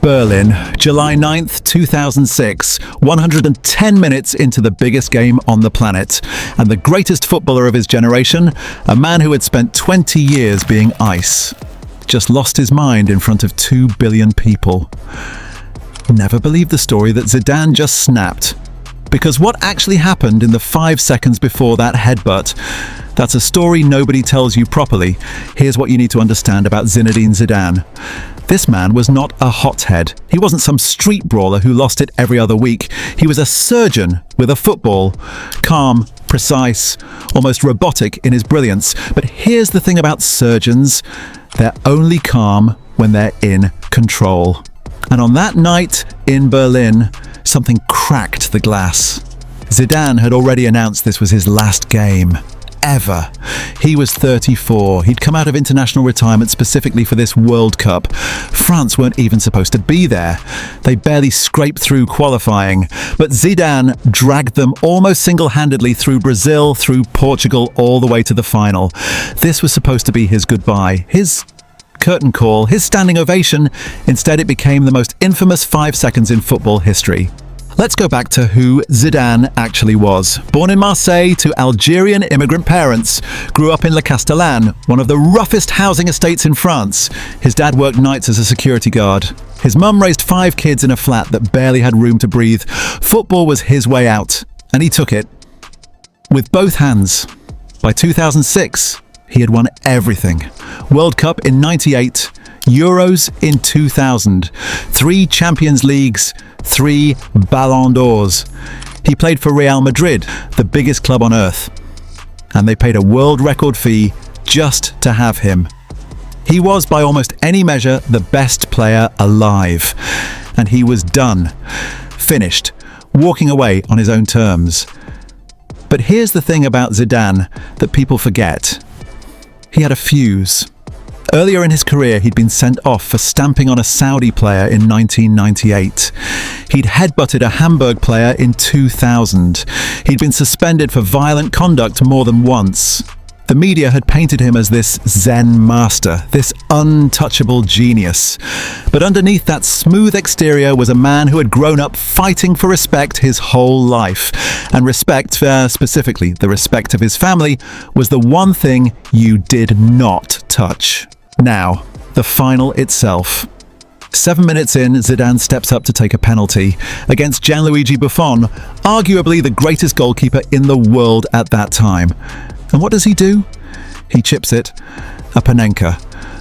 Berlin, July 9th, 2006, 110 minutes into the biggest game on the planet, and the greatest footballer of his generation, a man who had spent 20 years being ice, just lost his mind in front of 2 billion people. Never believed the story that Zidane just snapped. Because what actually happened in the 5 seconds before that headbutt? That's a story nobody tells you properly. Here's what you need to understand about Zinedine Zidane. This man was not a hothead. He wasn't some street brawler who lost it every other week. He was a surgeon with a football. Calm, precise, almost robotic in his brilliance. But here's the thing about surgeons. They're only calm when they're in control. And on that night in Berlin, something cracked the glass. Zidane had already announced this was his last game ever. He was 34. He'd come out of international retirement specifically for this World Cup. France weren't even supposed to be there. They barely scraped through qualifying. But Zidane dragged them almost single-handedly through Brazil, through Portugal, all the way to the final. This was supposed to be his goodbye, his curtain call, his standing ovation. Instead, it became the most infamous 5 seconds in football history. Let's go back to who Zidane actually was. Born in Marseille to Algerian immigrant parents, grew up in Castellane, one of the roughest housing estates in France. His dad worked nights as a security guard. His mum raised 5 kids in a flat that barely had room to breathe. Football was his way out, and he took it with both hands. By 2006, he had won everything. World Cup in '98, Euros in 2000, 3 Champions Leagues, 3 Ballon d'Ors. He played for Real Madrid, the biggest club on earth. And they paid a world record fee just to have him. He was, by almost any measure, the best player alive. And he was done. Finished. Walking away on his own terms. But here's the thing about Zidane that people forget. He had a fuse. Earlier in his career, he'd been sent off for stamping on a Saudi player in 1998. He'd headbutted a Hamburg player in 2000. He'd been suspended for violent conduct more than once. The media had painted him as this Zen master, this untouchable genius. But underneath that smooth exterior was a man who had grown up fighting for respect his whole life. And respect, specifically the respect of his family, was the one thing you did not touch. Now, the final itself. 7 minutes in, Zidane steps up to take a penalty against Gianluigi Buffon, arguably the greatest goalkeeper in the world at that time. And what does he do? He chips it. A Panenka.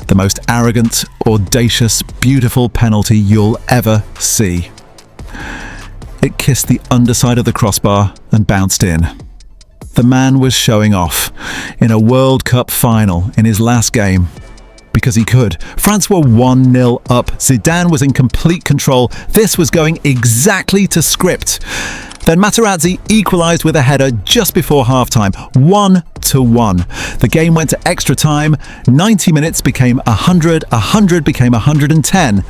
The most arrogant, audacious, beautiful penalty you'll ever see. It kissed the underside of the crossbar and bounced in. The man was showing off in a World Cup final in his last game. Because he could. France were 1-0 up. Zidane was in complete control. This was going exactly to script. Then Materazzi equalised with a header just before half-time, 1-1. The game went to extra time, 90 minutes became 100, 100 became 110.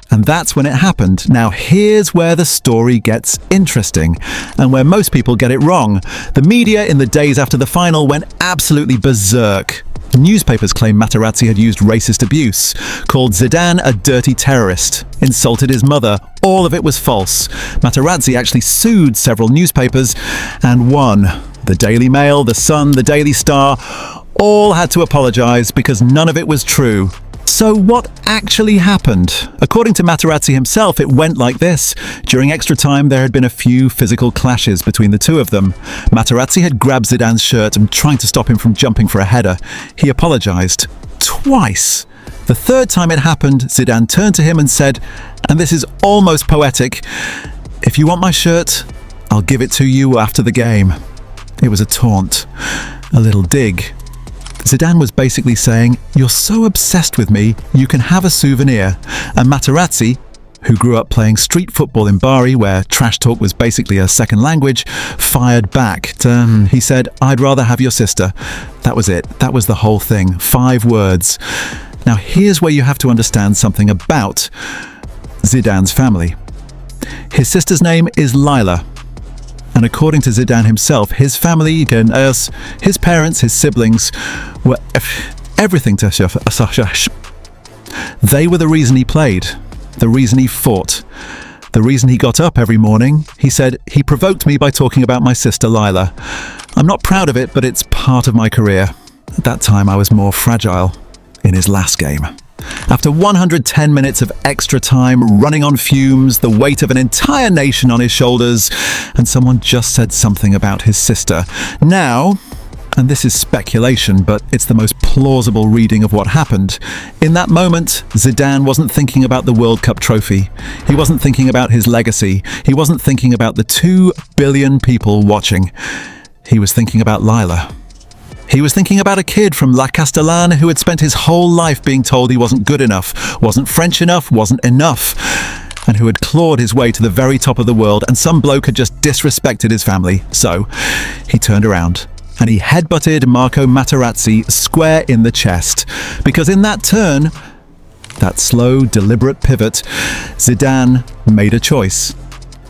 And that's when it happened. Now here's where the story gets interesting, and where most people get it wrong. The media in the days after the final went absolutely berserk. Newspapers claimed Materazzi had used racist abuse, called Zidane a dirty terrorist, insulted his mother. All of it was false. Materazzi actually sued several newspapers and won. The Daily Mail, The Sun, The Daily Star, all had to apologise because none of it was true. So what actually happened? According to Materazzi himself, it went like this. During extra time, there had been a few physical clashes between the two of them. Materazzi had grabbed Zidane's shirt and trying to stop him from jumping for a header. He apologised. Twice. The third time it happened, Zidane turned to him and said, and this is almost poetic, "If you want my shirt, I'll give it to you after the game." It was a taunt, a little dig. Zidane was basically saying, "You're so obsessed with me, you can have a souvenir." And Materazzi, who grew up playing street football in Bari, where trash talk was basically a second language, fired back. He said, "I'd rather have your sister." That was it. That was the whole thing. 5 words. Now here's where you have to understand something about Zidane's family. His sister's name is Lila. And according to Zidane himself, his family, his parents, his siblings, were everything to Sasha. They were the reason he played, the reason he fought, the reason he got up every morning. He said, "He provoked me by talking about my sister Lila. I'm not proud of it, but it's part of my career. At that time, I was more fragile." In his last game. After 110 minutes of extra time, running on fumes, the weight of an entire nation on his shoulders, and someone just said something about his sister. Now, and this is speculation, but it's the most plausible reading of what happened, in that moment, Zidane wasn't thinking about the World Cup trophy. He wasn't thinking about his legacy. He wasn't thinking about the 2 billion people watching. He was thinking about Lila. He was thinking about a kid from La Castellane who had spent his whole life being told he wasn't good enough, wasn't French enough, wasn't enough, and who had clawed his way to the very top of the world, and some bloke had just disrespected his family. So he turned around and he headbutted Marco Materazzi square in the chest, because in that turn, that slow, deliberate pivot, Zidane made a choice.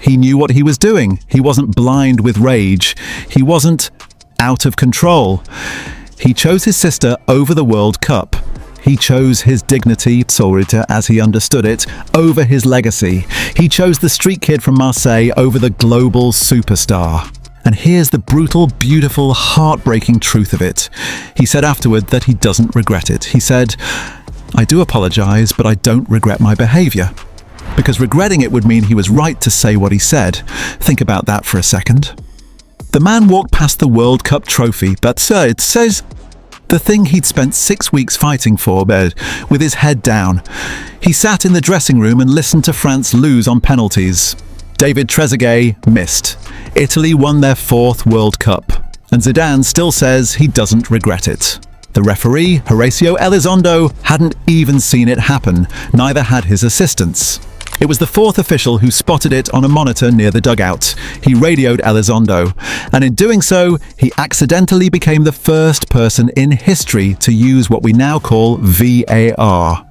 He knew what he was doing. He wasn't blind with rage. He wasn't out of control. He chose his sister over the World Cup. He chose his dignity, Psolrita, as he understood it, over his legacy. He chose the street kid from Marseille over the global superstar. And here's the brutal, beautiful, heartbreaking truth of it. He said afterward that he doesn't regret it. He said, "I do apologize, but I don't regret my behavior." Because regretting it would mean he was right to say what he said. Think about that for a second. The man walked past the World Cup trophy, but it says the thing he'd spent 6 weeks fighting for, with his head down. He sat in the dressing room and listened to France lose on penalties. David Trezeguet missed. Italy won their 4th World Cup. And Zidane still says he doesn't regret it. The referee, Horacio Elizondo, hadn't even seen it happen. Neither had his assistants. It was the 4th official who spotted it on a monitor near the dugout. He radioed Elizondo, and in doing so, he accidentally became the first person in history to use what we now call VAR.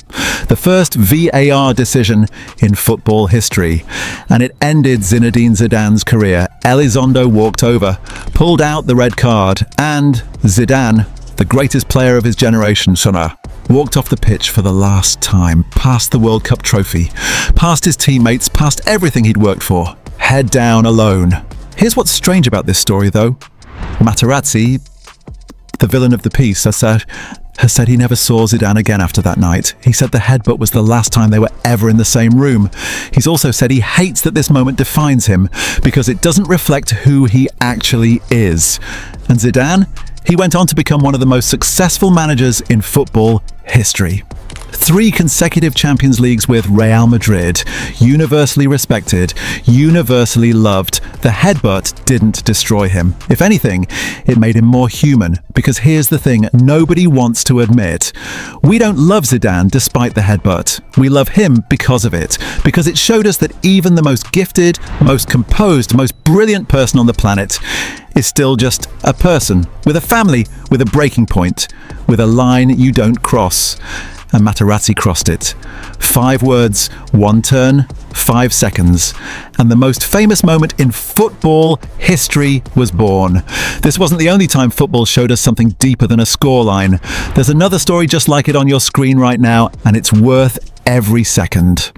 The first VAR decision in football history. And it ended Zinedine Zidane's career. Elizondo walked over, pulled out the red card, and Zidane, the greatest player of his generation, walked off the pitch for the last time, past the World Cup trophy, past his teammates, past everything he'd worked for, head down alone. Here's what's strange about this story, though. Materazzi, the villain of the piece, has said he never saw Zidane again after that night. He said the headbutt was the last time they were ever in the same room. He's also said he hates that this moment defines him, because it doesn't reflect who he actually is. And Zidane? He went on to become one of the most successful managers in football history. 3 consecutive Champions Leagues with Real Madrid. Universally respected, universally loved. The headbutt didn't destroy him. If anything, it made him more human. Because here's the thing nobody wants to admit. We don't love Zidane despite the headbutt. We love him because of it. Because it showed us that even the most gifted, most composed, most brilliant person on the planet is still just a person, with a family, with a breaking point, with a line you don't cross. And Materazzi crossed it. 5 words, 1 turn, 5 seconds. And the most famous moment in football history was born. This wasn't the only time football showed us something deeper than a scoreline. There's another story just like it on your screen right now, and it's worth every second.